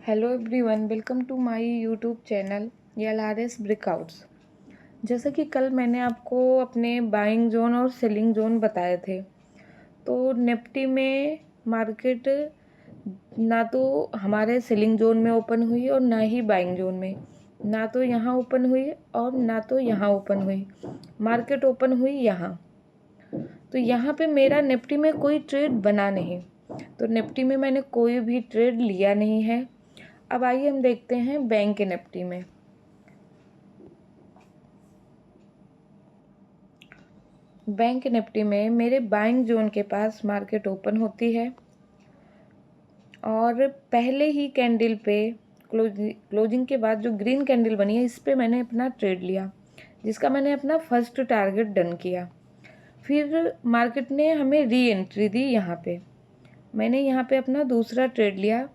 Hello everyone, welcome to my YouTube channel LRS breakouts. जैसा कि कल मैंने आपको अपने बाइंग जोन और सेलिंग जोन बताए थे, तो निफ्टी में मार्केट ना तो हमारे सेलिंग जोन में ओपन हुई और ना ही बाइंग जोन में। ना तो यहाँ ओपन हुई और ना तो यहाँ ओपन हुई। मार्केट ओपन हुई यहाँ। तो यहाँ पे मेरा निफ्टी में कोई ट्रेड बना नहीं, तो निफ्टी में मैंने कोई भी ट्रेड लिया नहीं है। अब आइए हम देखते हैं बैंक निफ्टी में। बैंक निफ्टी में मेरे बाइंग जोन के पास मार्केट ओपन होती है और पहले ही कैंडल पे क्लोजिंग के बाद जो ग्रीन कैंडल बनी है, इस पे मैंने अपना ट्रेड लिया, जिसका मैंने अपना फर्स्ट टारगेट डन किया। फिर मार्केट ने हमें री एंट्री दी। यहाँ पे मैंने यहाँ पे अपना दूसरा ट्रेड लिया,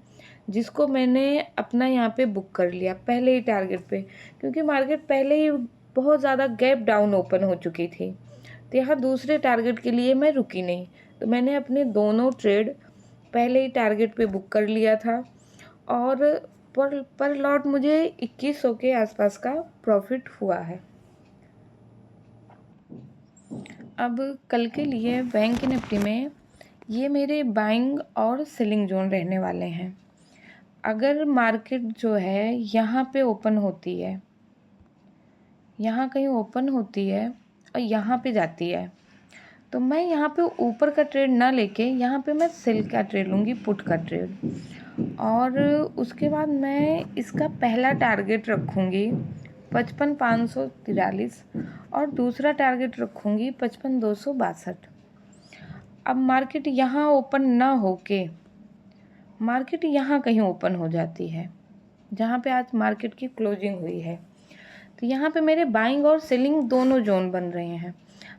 जिसको मैंने अपना यहाँ पे बुक कर लिया पहले ही टारगेट पे, क्योंकि मार्केट पहले ही बहुत ज़्यादा गैप डाउन ओपन हो चुकी थी। तो यहाँ दूसरे टारगेट के लिए मैं रुकी नहीं, तो मैंने अपने दोनों ट्रेड पहले ही टारगेट पे बुक कर लिया था और पर लॉट मुझे 2100 के आसपास का प्रॉफिट हुआ है। अब कल के लिए बैंक निफ्टी में ये मेरे बाइंग और सेलिंग जोन रहने वाले हैं। अगर मार्केट जो है यहाँ पे ओपन होती है, यहाँ कहीं ओपन होती है और यहाँ पे जाती है, तो मैं यहाँ पे ऊपर का ट्रेड ना लेके यहाँ पे मैं सेल का ट्रेड लूँगी, पुट का ट्रेड। और उसके बाद मैं इसका पहला टारगेट रखूँगी 55,543 और दूसरा टारगेट रखूँगी 55,262। अब मार्केट यहाँ ओपन ना होके मार्केट यहाँ कहीं ओपन हो जाती है, जहाँ पे आज मार्केट की क्लोजिंग हुई है, तो यहाँ पे मेरे बाइंग और सेलिंग दोनों जोन बन रहे हैं।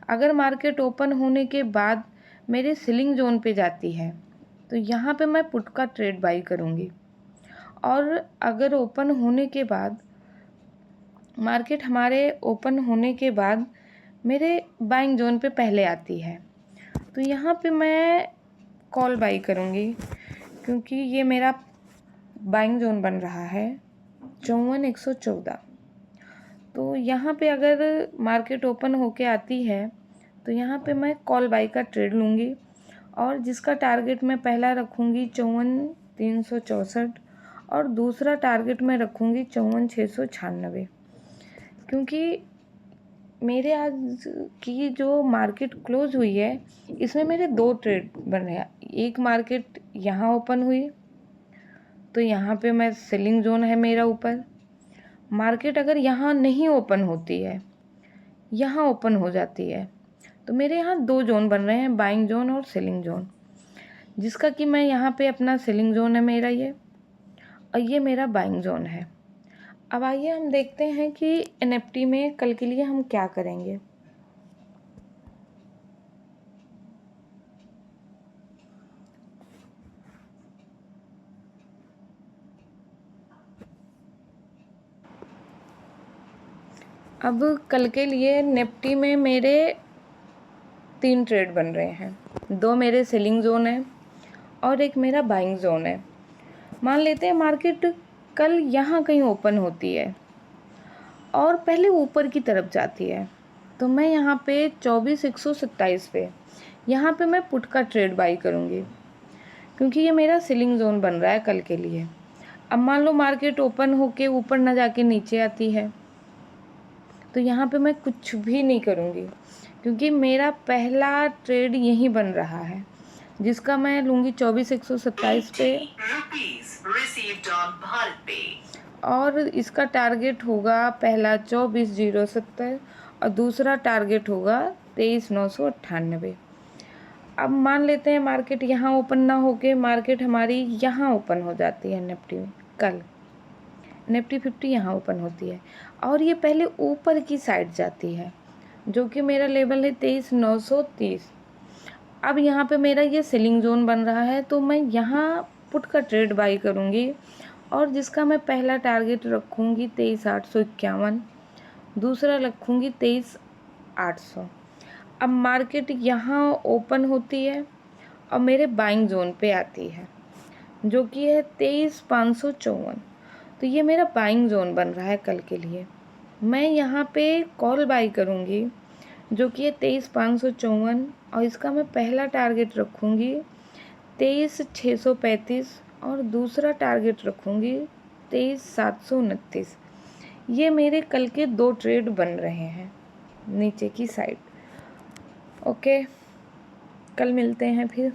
अगर मार्केट ओपन होने के बाद मेरे सेलिंग जोन पे जाती है, तो यहाँ पे मैं पुट का ट्रेड बाई करूँगी। और अगर ओपन होने के बाद मार्केट हमारे ओपन होने के बाद मेरे बाइंग जोन पे पहले आती है, तो यहाँ पे मैं कॉल बाई करूँगी, क्योंकि ये मेरा बाइंग जोन बन रहा है 54,114। तो यहाँ पे अगर मार्केट ओपन होके आती है, तो यहाँ पे मैं कॉल बाई का ट्रेड लूँगी और जिसका टारगेट मैं पहला रखूँगी 54,364 और दूसरा टारगेट मैं रखूँगी 54,696। क्योंकि मेरे आज की जो मार्केट क्लोज हुई है, इसमें मेरे दो ट्रेड बन रहे हैं। एक मार्केट यहाँ ओपन हुई, तो यहाँ पे मैं सेलिंग जोन है मेरा ऊपर। मार्केट अगर यहाँ नहीं ओपन होती है, यहाँ ओपन हो जाती है, तो मेरे यहाँ दो जोन बन रहे हैं, बाइंग जोन और सेलिंग जोन, जिसका कि मैं यहाँ पे अपना सेलिंग जोन है मेरा ये, और ये मेरा बाइंग जोन है। अब आइए हम देखते हैं कि एनएफटी में कल के लिए हम क्या करेंगे। अब कल के लिए निफ्टी में मेरे 3 ट्रेड बन रहे हैं, 2 मेरे सेलिंग जोन है और एक मेरा बाइंग जोन है। मान लेते हैं मार्केट कल यहाँ कहीं ओपन होती है और पहले ऊपर की तरफ जाती है, तो मैं यहाँ पे 24,127 पे यहाँ पे मैं पुट का ट्रेड बाई करूँगी, क्योंकि ये मेरा सेलिंग जोन बन रहा है कल के लिए। अब मान लो मार्केट ओपन होके ऊपर ना जाके नीचे आती है, तो यहाँ पे मैं कुछ भी नहीं करूँगी, क्योंकि मेरा पहला ट्रेड यहीं बन रहा है, जिसका मैं लूँगी 24,127 पे और इसका टारगेट होगा पहला 24,070 और दूसरा टारगेट होगा 23,998। अब मान लेते हैं मार्केट यहाँ ओपन ना होके मार्केट हमारी यहाँ ओपन हो जाती है निफ्टी में, कल निफ्टी 50 यहाँ ओपन होती है और ये पहले ऊपर की साइड जाती है, जो कि मेरा लेवल है 23,930। अब यहाँ पे मेरा ये सेलिंग जोन बन रहा है, तो मैं यहाँ पुट का ट्रेड बाई करूँगी और जिसका मैं पहला टारगेट रखूँगी 23,851, दूसरा रखूँगी 23,800। अब मार्केट यहाँ ओपन होती है और मेरे बाइंग जोन पे आती है, जो कि है 23,554। तो ये मेरा बाइंग जोन बन रहा है कल के लिए। मैं यहाँ पे कॉल बाई करूँगी जो कि है 23,554, और इसका मैं पहला टारगेट रखूँगी 23,635 और दूसरा टारगेट रखूँगी 23,729। ये मेरे कल के 2 ट्रेड बन रहे हैं नीचे की साइड। ओके, कल मिलते हैं फिर।